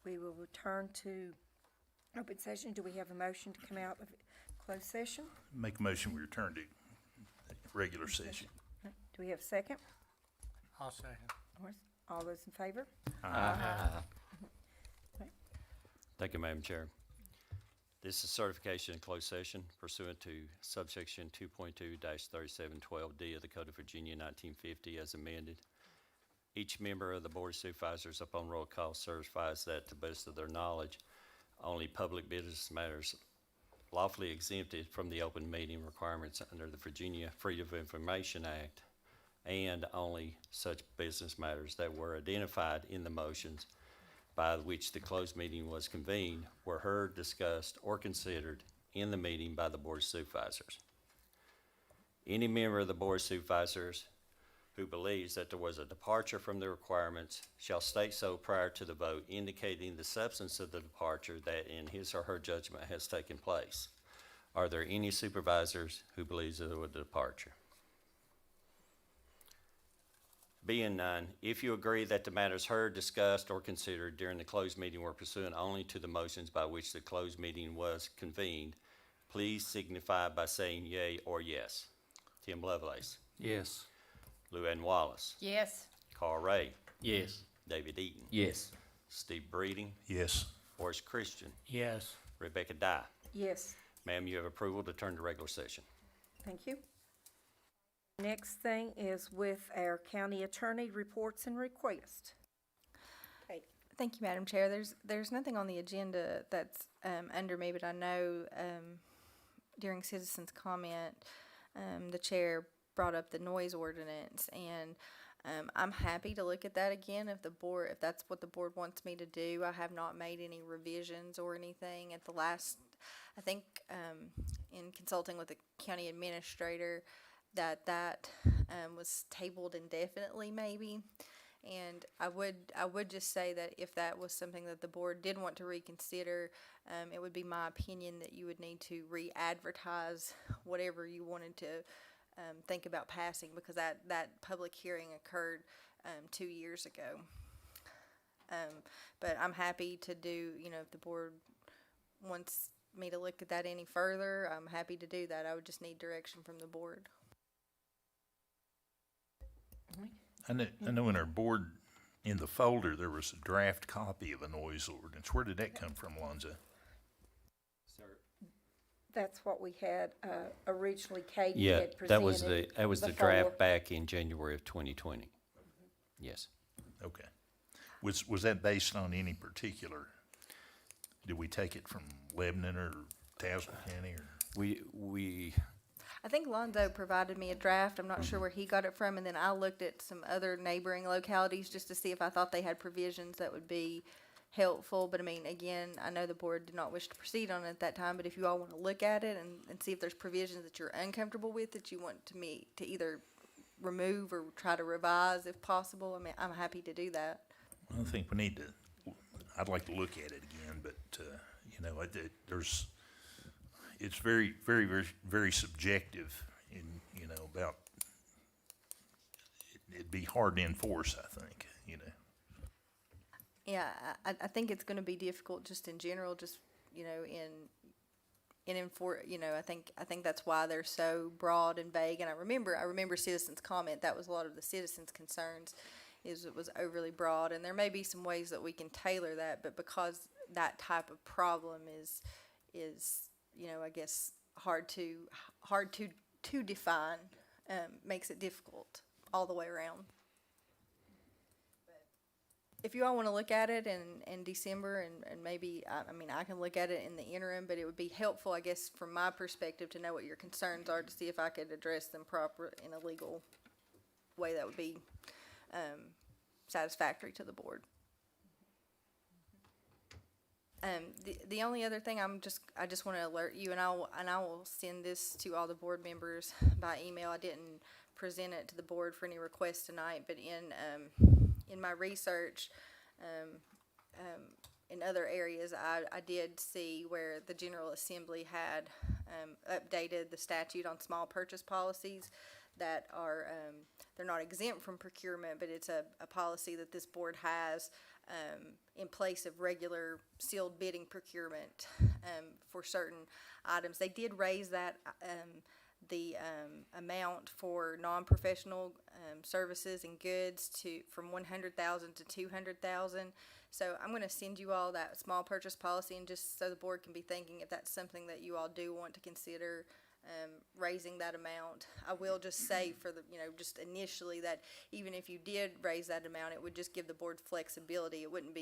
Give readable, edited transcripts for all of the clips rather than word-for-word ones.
We will return to open session. Do we have a motion to come out of closed session? Make a motion, we return to regular session. Do we have a second? I'll second. All those in favor? Thank you, Madam Chair. This is certification in closed session pursuant to subsection 2.2-3712D of the Code of Virginia 1950 as amended. Each member of the Board of Supervisors upon roll call certifies that to the best of their knowledge, only public business matters lawfully exempted from the open meeting requirements under the Virginia Freedom of Information Act, and only such business matters that were identified in the motions by which the closed meeting was convened were heard, discussed, or considered in the meeting by the Board of Supervisors. Any member of the Board of Supervisors who believes that there was a departure from the requirements shall state so prior to the vote, indicating the substance of the departure that in his or her judgment has taken place. Are there any supervisors who believes there was a departure? Being none, if you agree that the matters heard, discussed, or considered during the closed meeting were pursuant only to the motions by which the closed meeting was convened, please signify by saying yea or yes. Tim Lovelace. Yes. Lou Ann Wallace. Yes. Carl Ray. Yes. David Eaton. Yes. Steve Breeding. Yes. Horace Christian. Yes. Rebecca Dye. Yes. Ma'am, you have approval to turn to regular session. Thank you. Next thing is with our county attorney reports and requests. Kate. Thank you, Madam Chair. There's nothing on the agenda that's under me, but I know during citizens' comment, the chair brought up the noise ordinance, and I'm happy to look at that again if that's what the board wants me to do. I have not made any revisions or anything at the last. I think in consulting with the county administrator that was tabled indefinitely, maybe. And I would just say that if that was something that the board did want to reconsider, it would be my opinion that you would need to re-advertise whatever you wanted to think about passing, because that public hearing occurred 2 years ago. But I'm happy to do, if the board wants me to look at that any further, I'm happy to do that. I would just need direction from the board. I know in our board, in the folder, there was a draft copy of a noise ordinance. Where did that come from, Lonzo? Sir. That's what we had originally. Katie Yeah, had presented that was the before. draft back in January of 2020. Yes. Okay. Was that based on any particular, did we take it from Lebanon or Tazewell County or? We I think Lonzo provided me a draft. I'm not sure where he got it from, and then I looked at some other neighboring localities just to see if I thought they had provisions that would be helpful. But I mean, again, I know the board did not wish to proceed on it at that time, but if you all want to look at it and see if there's provisions that you're uncomfortable with that you want me to either remove or try to revise if possible, I mean, I'm happy to do that. I think we need to, I'd like to look at it again, but, it's very, very, very, very subjective in, about, it'd be hard to enforce, I think, Yeah, I think it's going to be difficult just in general, just, I think that's why they're so broad and vague. And I remember citizens' comment. That was a lot of the citizens' concerns, is it was overly broad. And there may be some ways that we can tailor that, but because that type of problem is I guess hard to define, makes it difficult all the way around. If you all want to look at it in December and maybe, I can look at it in the interim, but it would be helpful, I guess, from my perspective to know what your concerns are to see if I could address them proper in a legal way that would be satisfactory to the board. The only other thing I just want to alert you, and I will send this to all the board members by email. I didn't present it to the board for any requests tonight, but in my research, in other areas, I did see where the General Assembly had updated the statute on small purchase policies, that are, they're not exempt from procurement, but it's a policy that this board has in place of regular sealed bidding procurement for certain items. They did raise that, the amount for non-professional services and goods from 100,000 to 200,000. So I'm going to send you all that small purchase policy, and just so the board can be thinking if that's something that you all do want to consider raising that amount. I will just say for the, just initially that even if you did raise that amount, it would just give the board flexibility. It wouldn't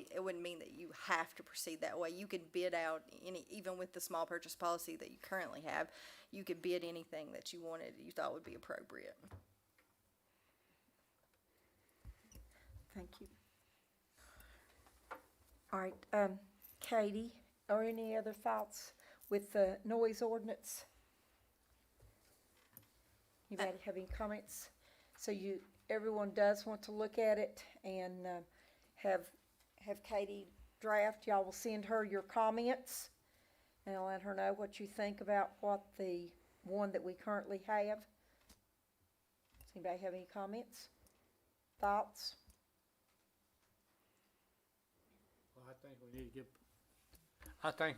mean that you have to proceed that way. You could bid out even with the small purchase policy that you currently have, you could bid anything that you wanted, you thought would be appropriate. Thank you. All right, Katie, are any other thoughts with the noise ordinance? Anybody have any comments? So everyone does want to look at it and have Katie draft. Y'all will send her your comments and I'll let her know what you think about what the one that we currently have. Does anybody have any comments? Thoughts? Well, I think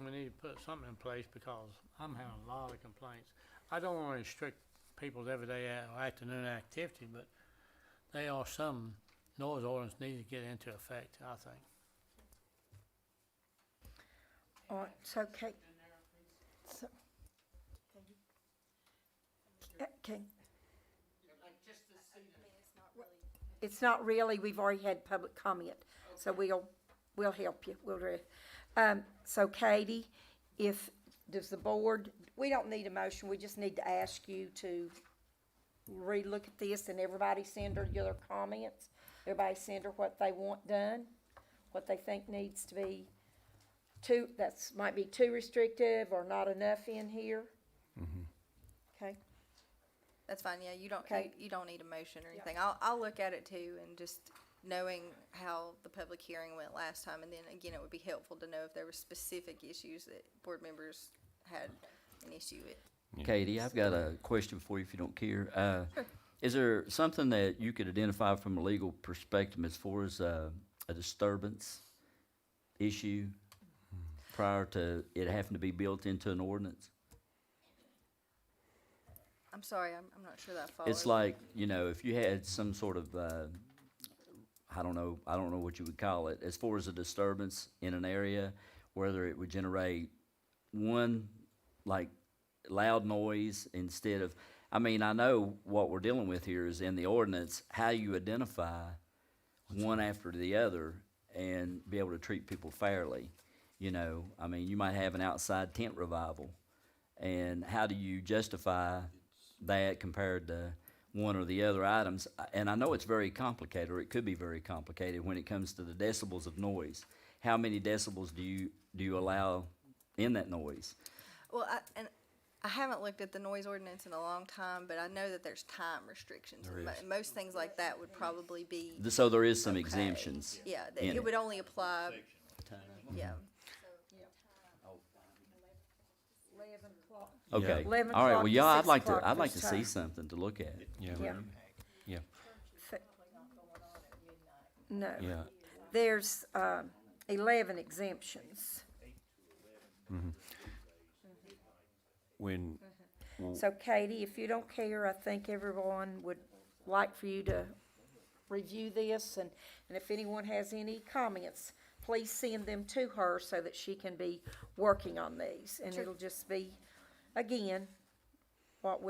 we need to put something in place because I'm having a lot of complaints. I don't want to restrict people's everyday or afternoon activity, but there are some noise ordinance need to get into effect, I think. All right, so Kate. So, okay. It's not really, we've already had public comment, so we'll help you. So Katie, does the board, we don't need a motion, we just need to ask you to re-look at this and everybody send her your comments. Everybody send her what they want done, what they think needs to be might be too restrictive or not enough in here. Okay, That's fine, yeah, you Okay. don't need a motion or anything. I'll look at it too, and just knowing how the public hearing went last time, and then again, it would be helpful to know if there were specific issues that board members had an issue with. Katie, I've got a question for you if you don't care. Sure. Is there something that you could identify from a legal perspective as far as a disturbance issue prior to it having to be built into an ordinance? I'm sorry, I'm not sure that I followed. It's like, if you had some sort of, I don't know what you would call it, as far as a disturbance in an area, whether it would generate one, like, loud noise instead of, I know what we're dealing with here is in the ordinance, how you identify one after the other and be able to treat people fairly. You might have an outside tent revival, and how do you justify that compared to one or the other items? And I know it's very complicated, or it could be very complicated when it comes to the decibels of noise. How many decibels do you allow in that noise? Well, I haven't looked at the noise ordinance in a long time, but I know that there's time restrictions. Most things like that would probably be. So there is some okay. exemptions. Yeah, in it would only apply, yeah. 11 o'clock. Okay. 11 All right. o'clock Well, to yeah, 6 I'd o'clock like to this see time. something to look at. Yeah. Yeah. Yeah. No. Yeah. There's 11 exemptions. When, So Katie, if you don't care, I think everyone would like for you to review this, and if anyone has any comments, please send them to her so that she can be working on these. And it'll just be, again, what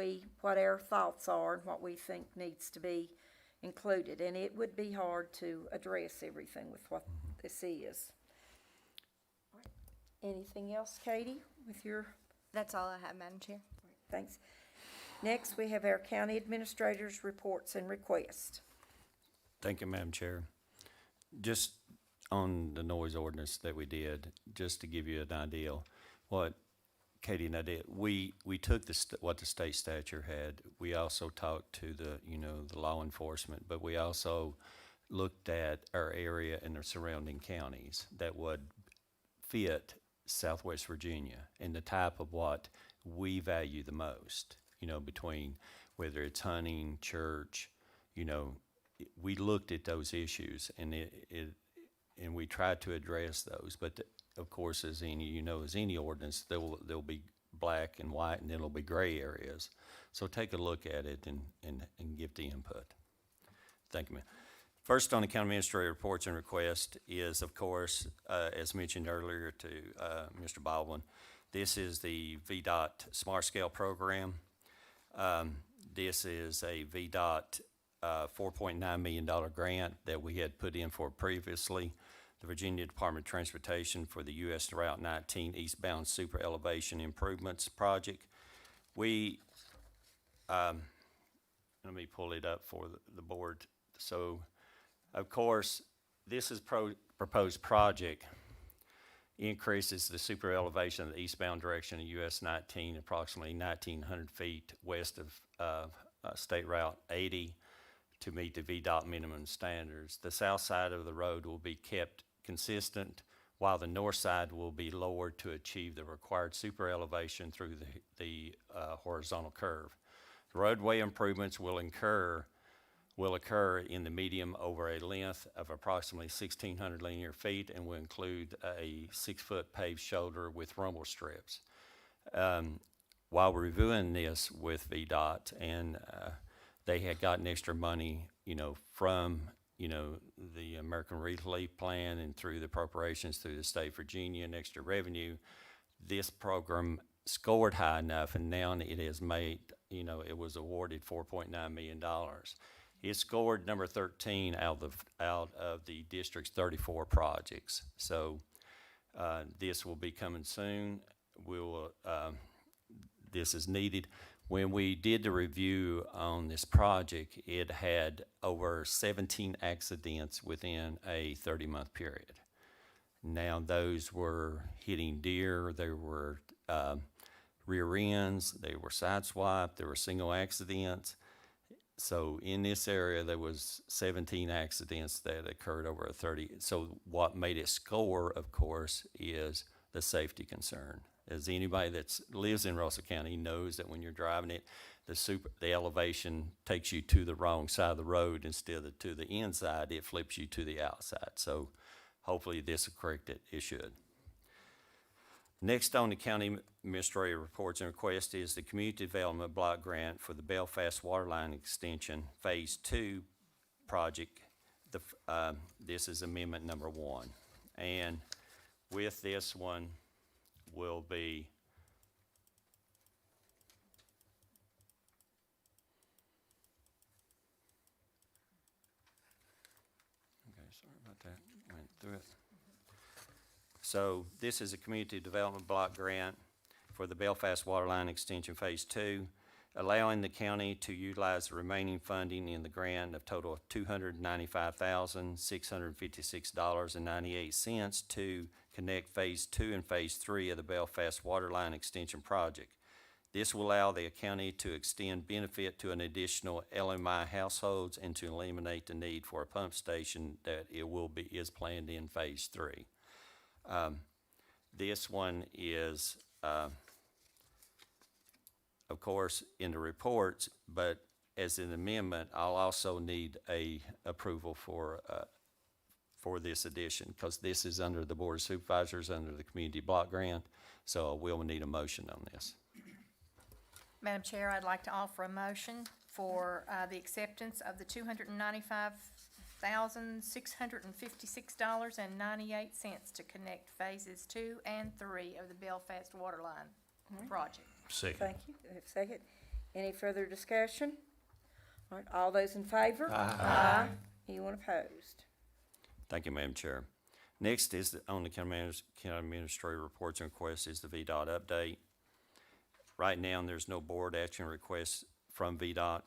our thoughts are and what we think needs to be included. And it would be hard to address everything with what this is. Anything else, Katie, with your? That's all I have, Madam Chair. Thanks. Next, we have our county administrators' reports and requests. Thank you, Madam Chair. Just on the noise ordinance that we did, just to give you an idea, what Katie and I did, we took what the state statute had. We also talked to the law enforcement, but we also looked at our area and the surrounding counties that would fit Southwest Virginia and the type of what we value the most, between whether it's hunting, church, you know, we looked at those issues and and we tried to address those. But of course, as any ordinance, there'll be black and white, and then there'll be gray areas. So take a look at it and give the input. Thank you, ma'am. First on the county administrator reports and requests is, of course, as mentioned earlier to Mr. Baldwin, this is the VDOT Smart Scale program. This is a VDOT $4.9 million grant that we had put in for previously. The Virginia Department of Transportation for the US Route 19 eastbound super elevation improvements project. We, let me pull it up for the board. So, of course, this is proposed project increases the super elevation of the eastbound direction of US 19 approximately 1,900 feet west of State Route 80 to meet the VDOT minimum standards. The south side of the road will be kept consistent, while the north side will be lowered to achieve the required super elevation through the horizontal curve. The roadway improvements will occur in the medium over a length of approximately 1,600 linear feet and will include a 6-foot paved shoulder with rumble strips. While reviewing this with VDOT, and they had gotten extra money, from, the American Relief Plan and through the appropriations through the state of Virginia and extra revenue, this program scored high enough, and now it has made, it was awarded $4.9 million. It scored number 13 out of the district's 34 projects. So this will be coming soon. This is needed. When we did the review on this project, it had over 17 accidents within a 30-month period. Now those were hitting deer, they were rear ends, they were sideswiped, there were single accidents. So in this area, there was 17 accidents that occurred over a 30. So what made it score, of course, is the safety concern. As anybody that lives in Russell County knows that when you're driving it, the elevation takes you to the wrong side of the road instead of to the inside, it flips you to the outside. So hopefully this will correct it. It should. Next on the county administrator reports and requests is the Community Development Block Grant for the Belfast Waterline Extension Phase 2 project. This is amendment number 1. And with this one will be sorry about that, went through it. So this is a Community Development Block Grant for the Belfast Waterline Extension Phase 2, allowing the county to utilize the remaining funding in the grant of total of $295,656.98 to connect Phase 2 and Phase 3 of the Belfast Waterline Extension Project. This will allow the county to extend benefit to an additional LMI households and to eliminate the need for a pump station that is planned in Phase 3. This one is, of course, in the reports, but as an amendment, I'll also need a approval for this addition, because this is under the Board of Supervisors, under the Community Block Grant, so we'll need a motion on this. Madam Chair, I'd like to offer a motion for the acceptance of the $295,656.98 to connect phases 2 and 3 of the Belfast Waterline project. Second. Thank you. We have a second. Any further discussion? All right, all those in favor? Aye. Anyone opposed? Thank you, Madam Chair. Next is on the county administrator reports and requests is the VDOT update. Right now, there's no board action requests from VDOT.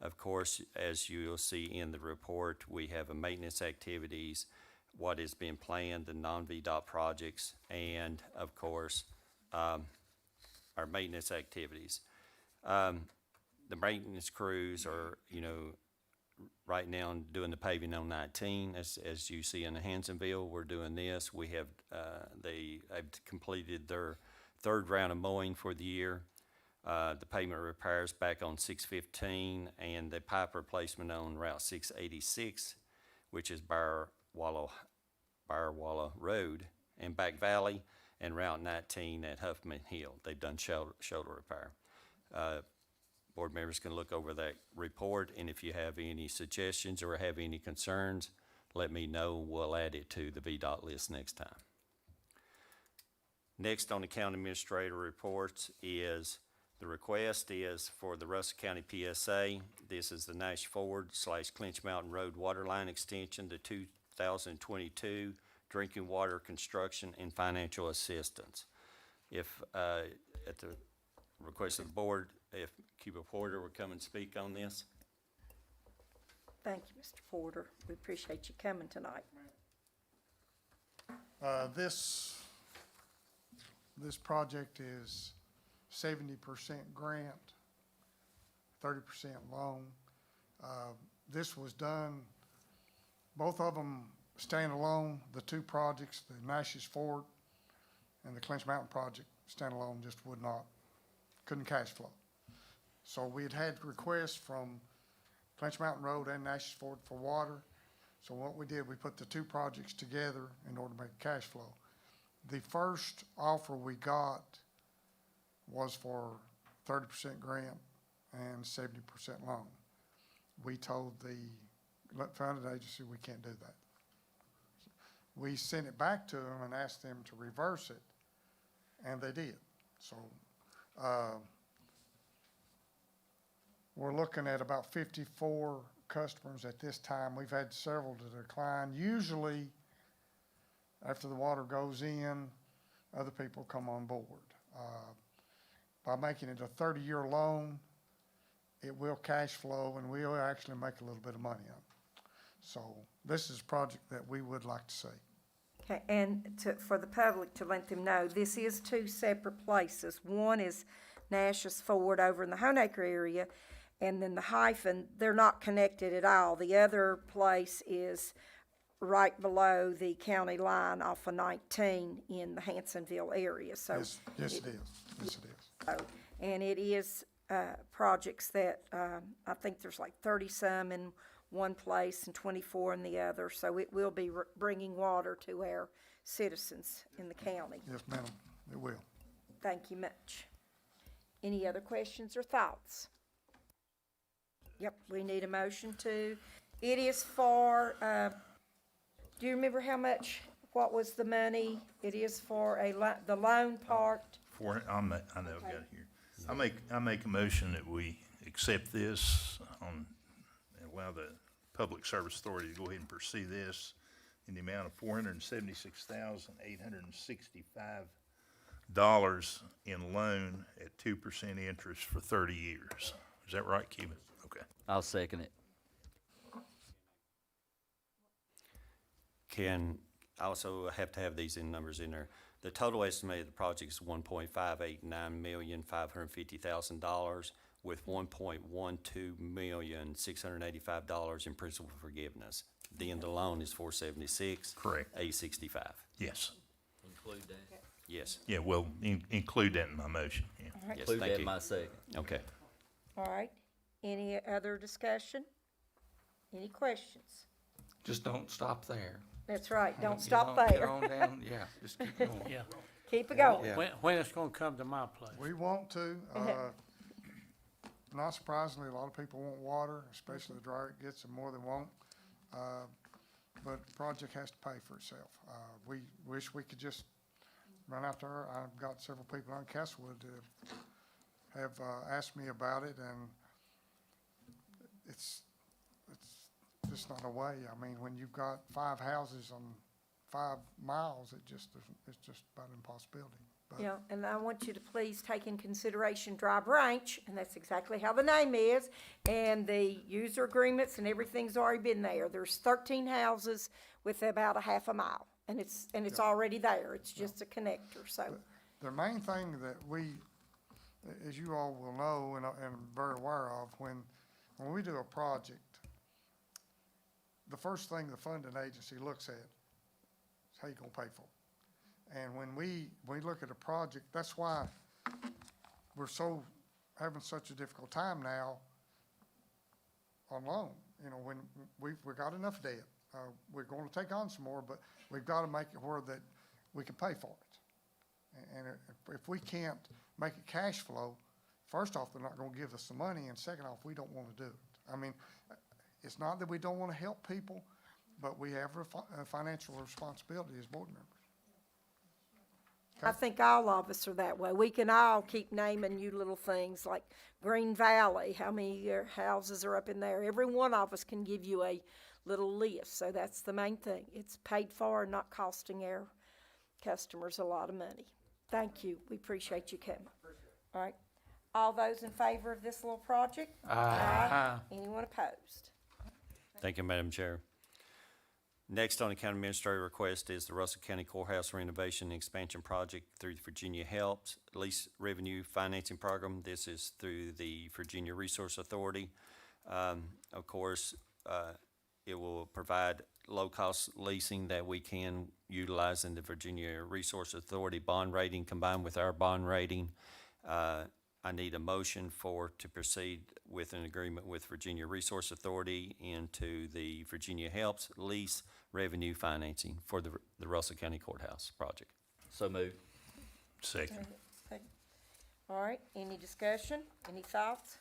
Of course, as you'll see in the report, we have a maintenance activities, what is being planned, the non-VDOT projects, and of course, our maintenance activities. The maintenance crews are, right now doing the paving on 19, as you see in the Hansonville, we're doing this. We have, they have completed their third round of mowing for the year. The pavement repairs back on 615 and the pipe replacement on Route 686, which is Barwalla Road and Back Valley, and Route 19 at Huffman Hill. They've done shoulder repair. Board members can look over that report, and if you have any suggestions or have any concerns, let me know. We'll add it to the VDOT list next time. Next on the county administrator reports is the request is for the Russell County PSA. This is the Nash Ford / Clinch Mountain Road Waterline Extension to 2022 drinking water construction and financial assistance. If, at the request of the board, if Cuba Porter would come and speak on this. Thank you, Mr. Porter. We appreciate you coming tonight. This project is 70% grant, 30% loan. This was done, both of them standalone. The two projects, the Nash's Ford and the Clinch Mountain project, standalone just couldn't cash flow. So we had requests from Clinch Mountain Road and Nash's Ford for water. So what we did, we put the two projects together in order to make cash flow. The first offer we got was for 30% grant and 70% loan. We told the funded agency we can't do that. We sent it back to them and asked them to reverse it, and they did. So we're looking at about 54 customers at this time. We've had several to decline. Usually, after the water goes in, other people come on board. By making it a 30-year loan, it will cash flow, and we'll actually make a little bit of money on it. So this is a project that we would like to see. Okay, and for the public to let them know, this is two separate places. One is Nash's Ford over in the Honaker area, and then the hyphen, they're not connected at all. The other place is right below the county line off of 19 in the Hansonville area, so. Yes, it is. Yes, it is. And it is, projects that, I think there's like 30-some in one place and 24 in the other, so it will be bringing water to our citizens in the county. Yes, ma'am, it will. Thank you much. Any other questions or thoughts? Yep, we need a motion to, it is for, do you remember what was the money? It is for the loan part. I know I've got it here. I make a motion that we accept this and allow the Public Service Authority to go ahead and pursue this in the amount of $476,865 in loan at 2% interest for 30 years. Is that right, Cuba? Okay. I'll second it. Can also have to have these numbers in there. The total estimate of the project is $1.589,550,000 with $1.126,685 in principal forgiveness. Then the loan is $476,865. Correct. Yes. Include that. Yes. Yeah, well, include that in my motion, yeah. All right. Yes, Include thank that in you. my second. Okay. All right. Any other discussion? Any questions? Just don't stop there. That's right. Don't Get stop on- Get there. on down, yeah, just keep going. Yeah. Keep it going. Yeah. When it's gonna come to my place? We want to, not surprisingly, a lot of people want water, especially the drier it gets, the more they want. But the project has to pay for itself. We wish we could just run out there. I've got several people on Castlewood that have asked me about it, and it's just not a way. I mean, when you've got 5 houses on 5 miles, it's just about an impossibility. But Yeah, and I want you to please take in consideration Dry Branch, and that's exactly how the name is, and the user agreements and everything's already been there. There's 13 houses with about a half a mile, and it's already there. It's just a connector, so. the main thing that we, as you all will know and very aware of, when we do a project, the first thing the funding agency looks at is how you gonna pay for it. And when we look at a project, that's why we're so having such a difficult time now on loan. You know, when we've got enough debt. We're gonna take on some more, but we've gotta make it where that we can pay for it. And if we can't make it cash flow, first off, they're not gonna give us the money, and second off, we don't wanna do it. I mean, it's not that we don't wanna help people, but we have a financial responsibility as board members. I think all of us are that way. We can all keep naming you little things like Green Valley, how many houses are up in there. Every one of us can give you a little list, so that's the main thing. It's paid for and not costing our customers a lot of money. Thank you. We appreciate you coming. All right. All those in favor of this little project? Aye. Anyone opposed? Thank you, Madam Chair. Next on the county administrator request is the Russell County Courthouse Renovation and Expansion Project through the Virginia Helps Lease Revenue Financing Program. This is through the Virginia Resource Authority. Of course, it will provide low-cost leasing that we can utilize in the Virginia Resource Authority bond rating combined with our bond rating. I need a motion to proceed with an agreement with Virginia Resource Authority into the Virginia Helps Lease Revenue Financing for the Russell County Courthouse project. So moved. Second. All right, any discussion? Any thoughts?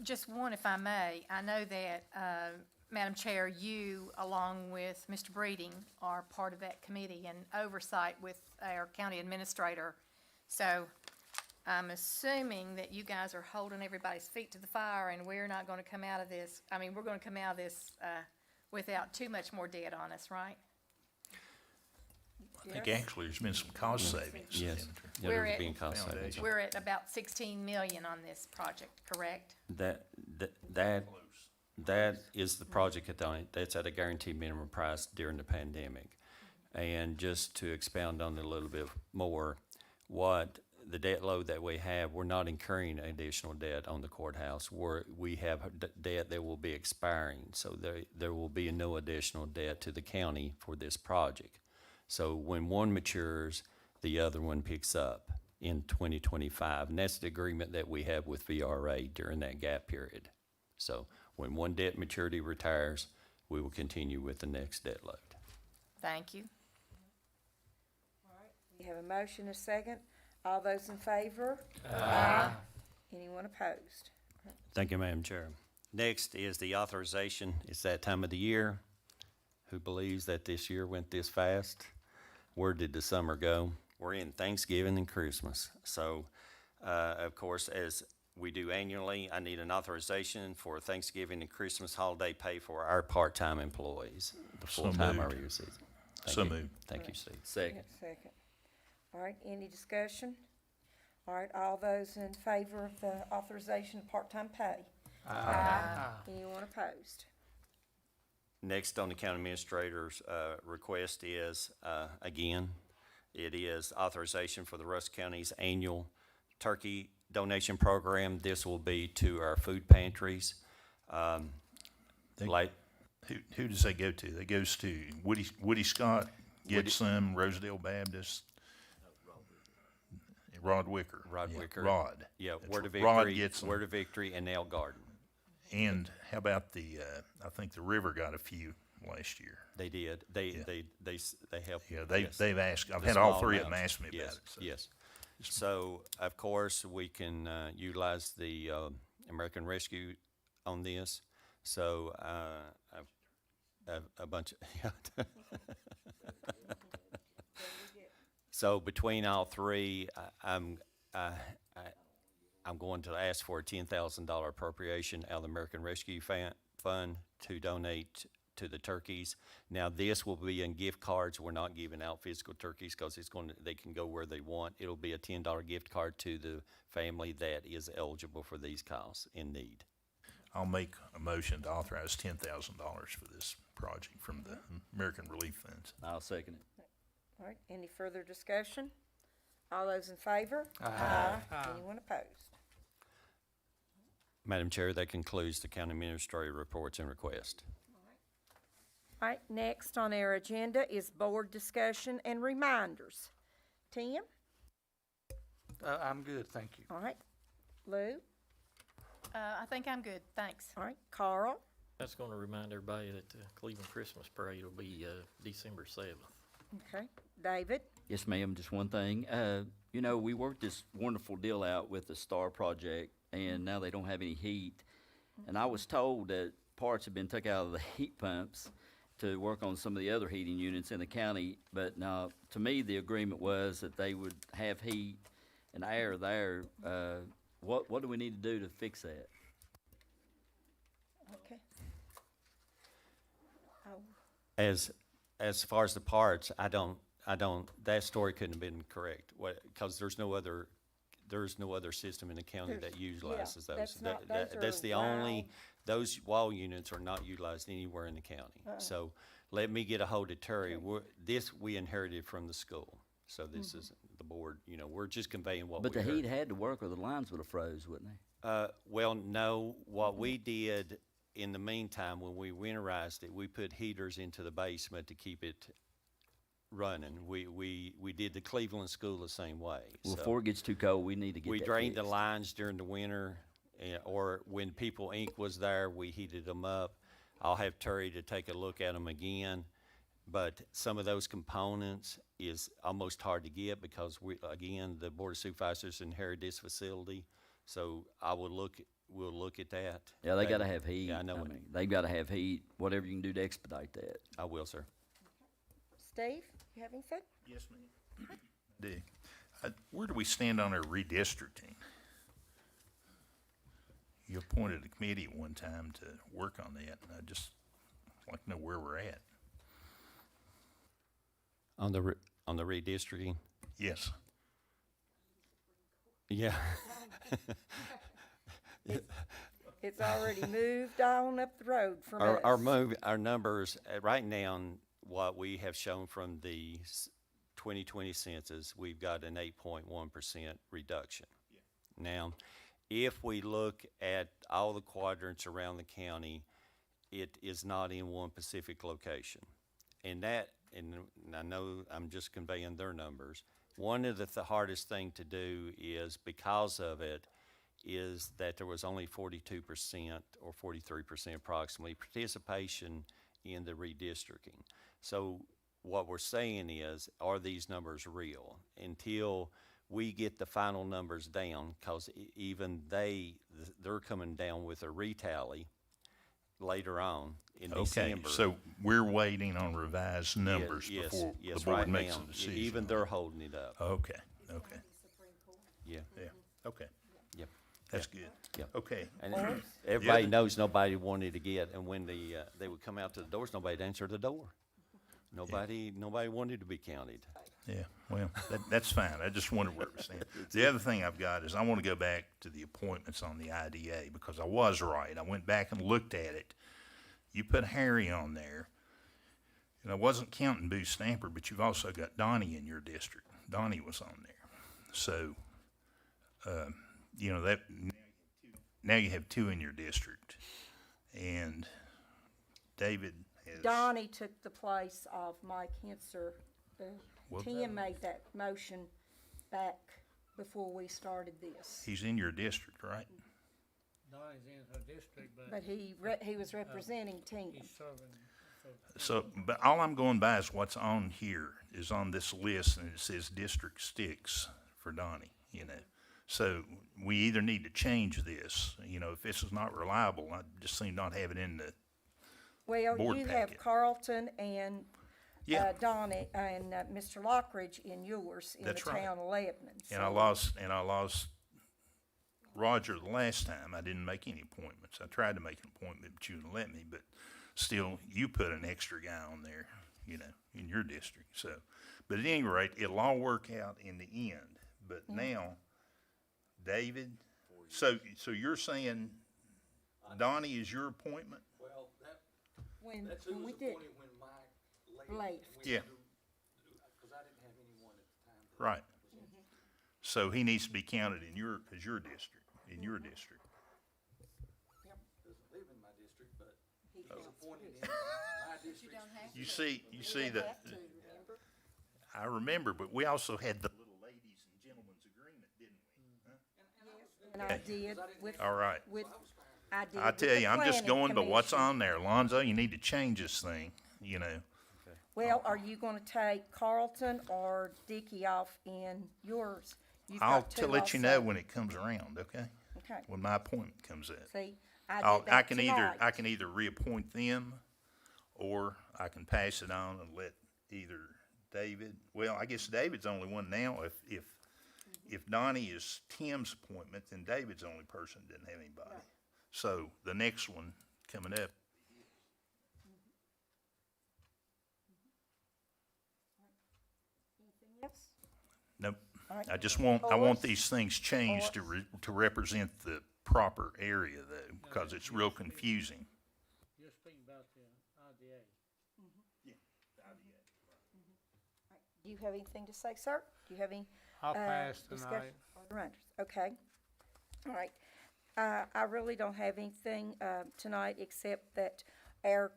Just one, if I may. I know that, Madam Chair, you, along with Mr. Breeding, are part of that committee and oversight with our county administrator. So I'm assuming that you guys are holding everybody's feet to the fire, and we're not gonna come out of this, we're gonna come out of this, without too much more debt on us, right? I think actually there's been some cost savings. Yes. haven't there? Yeah, We're there's at- being cost savings. Foundation. We're at about 16 million on this project, correct? That is the project that's at a guaranteed minimum price during the pandemic. And just to expound on it a little bit more, what the debt load that we have, we're not incurring additional debt on the courthouse. We have debt that will be expiring, so there will be no additional debt to the county for this project. So when one matures, the other one picks up in 2025, and that's the agreement that we have with VRA during that gap period. So when one debt maturity retires, we will continue with the next debt load. Thank you. We have a motion, a second. All those in favor? Aye. Anyone opposed? Thank you, Madam Chair. Next is the authorization. It's that time of the year. Who believes that this year went this fast? Where did the summer go? We're in Thanksgiving and Christmas. So, of course, as we do annually, I need an authorization for Thanksgiving and Christmas holiday pay for our part-time employees, the So full-time moved. area season. Thank So you. moved. Thank you, Steve. Second. Second. All right, any discussion? All right, all those in favor of the authorization of part-time pay? Aye. Anyone opposed? Next on the county administrator's request is, again, it is authorization for the Russ County's annual turkey donation program. This will be to our food pantries. They- Like, Who does that go to? That goes to Woody Scott, Get Some, Rosedale Baptist, Rod Wicker. Rod Yeah, Wicker. Rod. yeah, That's Word of Rod Victory, Gets Some. Word of Victory, and Nail Garden. And how about I think the River got a few last year. They did. Yeah. They helped. Yeah, yes. they've asked, I've The had all small three of them amounts. ask me about Yes, it. So. yes. So, of course, we can utilize the American Rescue on this. So, a bunch of, so between all three, I'm going to ask for a $10,000 appropriation out of the American Rescue Fund to donate to the turkeys. Now, this will be in gift cards. We're not giving out physical turkeys because they can go where they want. It'll be a $10 gift card to the family that is eligible for these costs in need. I'll make a motion to authorize $10,000 for this project from the American Relief Funds. I'll second it. All right, any further discussion? All those in favor? Aye. Anyone opposed? Madam Chair, that concludes the county administrator reports and requests. All right, next on our agenda is board discussion and reminders. Tim? I'm good, thank you. All right, Lou? I think I'm good, thanks. All right, Carl? That's going to remind everybody that the Cleveland Christmas Parade will be December 7th. Okay, David? Yes, ma'am, just one thing. You know, we worked this wonderful deal out with the STAR project, and now they don't have any heat. And I was told that parts have been took out of the heat pumps to work on some of the other heating units in the county. But now, to me, the agreement was that they would have heat and air there. What do we need to do to fix that? Okay. Oh, As far as the parts, I don't, that story couldn't have been correct, because there's no other system in the county There's- that utilizes yeah, those. that's not- That- those That's are the only, wall. those wall units are not utilized anywhere in the county. So let me get a hold of Terry. We inherited from the school, so this is the board, you know, we're just conveying what we But the heard. heat had to work or the lines would have froze, wouldn't they? Well, no, what we did in the meantime, when we winterized it, we put heaters into the basement to keep it running. We did the Cleveland school the same way. Well, So before it gets too cold, we need to get we that drained the fixed. lines during the winter, or when People Inc. was there, we heated them up. I'll have Terry to take a look at them again. But some of those components is almost hard to get because again, the Board of Supervisors inherited this facility. So we'll look at that. Yeah, they gotta have heat. Yeah, I know. mean, they've gotta have heat, whatever you can do to expedite that. I will, sir. Steve, you have anything? Yes, ma'am. Do. Where do we stand on our redistricting? You appointed a committee at one time to work on that, and I'd just like to know where we're at. On the redistricting? Yes. Yeah. It's already moved on up the road from us. Our numbers, right now, what we have shown from the 2020 census, we've got an 8.1% reduction. Now, if we look at all the quadrants around the county, it is not in one specific location. And I know I'm just conveying their numbers. One of the hardest thing to do is, because of it, is that there was only 42% or 43% approximately participation in the redistricting. So what we're saying is, are these numbers real? Until we get the final numbers down, because even they're coming down with a retally later on in Okay, December. so we're waiting on revised numbers Yes, before yes, the board right makes now, a decision. even they're holding it up. Okay, Yeah, yeah, okay, yep. that's good. Yeah. Okay, And everybody knows nobody wanted to get, and when they would come out to the doors, nobody'd answer the door. Nobody wanted to be counted. yeah, well, that's fine. I just wondered where it was standing. The other thing I've got is I want to go back to the appointments on the IDA, because I was right. I went back and looked at it. You put Harry on there, and I wasn't counting Boo Stamper, but you've also got Donnie in your district. Donnie was on there. So, you know, that, now you have two in your district. And David has. Donnie took the place of Mike Henser. Well, Tim made that motion back before we started this. He's in your district, right? Donnie's in her district, But but he was representing Tim. he's serving, So, but all I'm going by is what's on here, is on this list, and it says District Six for Donnie, you know. So we either need to change this, you know, if this is not reliable, I just seem not have it in the, Well, board you have packet. Carlton and yeah. Donnie and Mr. Lockridge in yours in the That's right. town of Lebanon. And I lost Roger the last time. I didn't make any appointments. I tried to make an appointment, but you wouldn't let me, but still, you put an extra guy on there, you know, in your district, so. But at any rate, it'll all work out in the end, but now, David, so you're saying Donnie is your appointment? Well, When that's who we was did, appointed when Mike Left. left. Yeah. Because I didn't have anyone at the time. Right. So he needs to be counted in your district, in your district. Doesn't live in my district, but he was appointed in my district. You see that, I remember, but we also had the little ladies and gentlemen's agreement, didn't we? Huh? And I did with, All right. I did I with tell the you, I'm just planning going by what's commission. on there. Lonzo, you need to change this thing, you know. Well, are you gonna take Carlton or Dickey off in yours? You've I'll got two let you know also. when it comes around, okay? Okay, When my appointment comes up. see, I I did that can tonight. I can either reappoint them, or I can pass it on and let either David, well, I guess David's the only one now. If Donnie is Tim's appointment, then David's the only person that didn't have anybody. So the next one coming up, Anything else? nope. All right. I just want Horace? these things changed to represent the proper area though, because it's real confusing. You're speaking about the IDA. Do you have anything to say, sir? Do you have any? I'll pass discussion tonight. on the renters? Okay. All right. I really don't have anything, tonight, except that our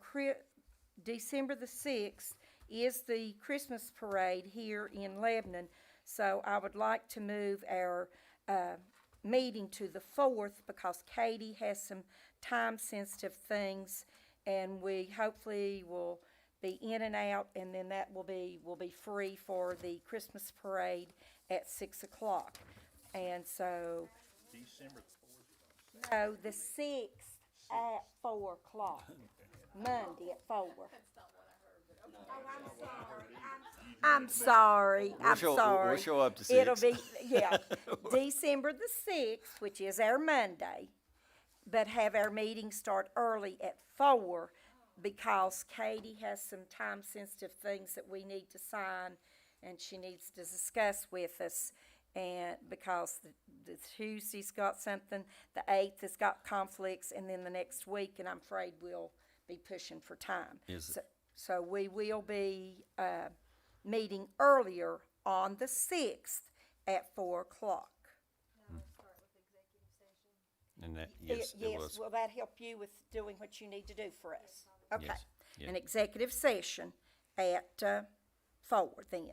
December the 6th is the Christmas parade here in Lebanon. So I would like to move our, meeting to the 4th because Katie has some time-sensitive things, and we hopefully will be in and out, and then that will be free for the Christmas parade at 6 o'clock. And so, no, the 6th at 4 o'clock, Monday at 4. I'm sorry, I'm sorry. We'll show up to It'll 6. be, yeah, December the 6th, which is our Monday, but have our meeting start early at 4 because Katie has some time-sensitive things that we need to sign and she needs to discuss with us. And because the Tuesday's got something, the 8th has got conflicts, and then the next week, and I'm afraid we'll be pushing for time. Is it- So we will be, meeting earlier on the 6th at 4 o'clock. And that, yes, it Yes, was. will that help you with doing what you need to do for us? Okay. Yes, yeah. An executive session at 4 then.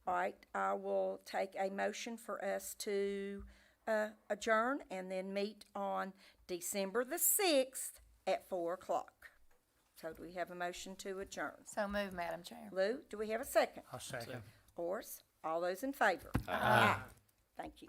All right, I will take a motion for us to adjourn and then meet on December the 6th at 4 o'clock. So do we have a motion to adjourn? So move, Madam Chair. Lou, do we have a second? I'll second. Horace, all those in favor? Aye. Thank you.